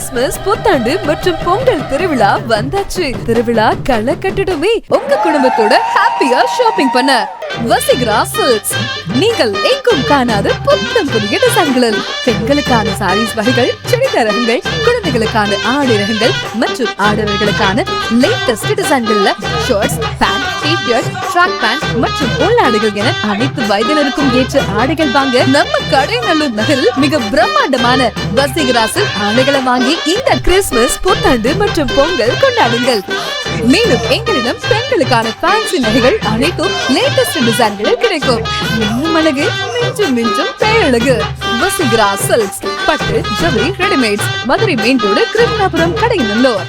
Christmas, புத்தாண்டு மற்றும் பொங்கல் திருவிழா வந்தாச்சு. திருவிழா களை கட்டிடுமே. உங்க குடும்பத்தோட ஹாப்பியா ஷாப்பிங் பண்ண வசீகரா சில்க்ஸ். நீங்கள் எங்கும் காணாத புத்தம் புதிய டிசைன்களில் பெண்களுக்கான சாரீஸ் வகைகள், சுடிதார் ரகங்கள், குழந்தைகளுக்கான ஆடை ரகங்கள் மற்றும் ஆடவர்களுக்கான லேட்டஸ்ட் டிசைன்கள்ல shorts, pant, T-shirt, track pant மற்றும் உள்ளாடைகள் என அனைத்து வயதினருக்கும் ஏற்ற ஆடைகள் வாங்க நம்ம கடைநல்லூர் நகரில் மிக பிரம்மாண்டமான வசீகரா சில்க் ஆடைகளை வாங்கி இந்த கிறிஸ்துமஸ், புத்தாண்டு மற்றும் பொங்கல் கொண்டாடுங்கள். மேலும் எங்களிடம் பெண்களுக்கான ஃபேன்சி நகைகள் அனைத்தும் லேட்டஸ்ட் டிசைன்களில் கிடைக்கும். மின்னும் அழகு, மிஞ்சும் மிஞ்சும் பேரழகு. வசீகரா சில்க்ஸ், பட்டு, ஜவுளி, readymades, Madurai main road, Krishnapuram, Kadainallur.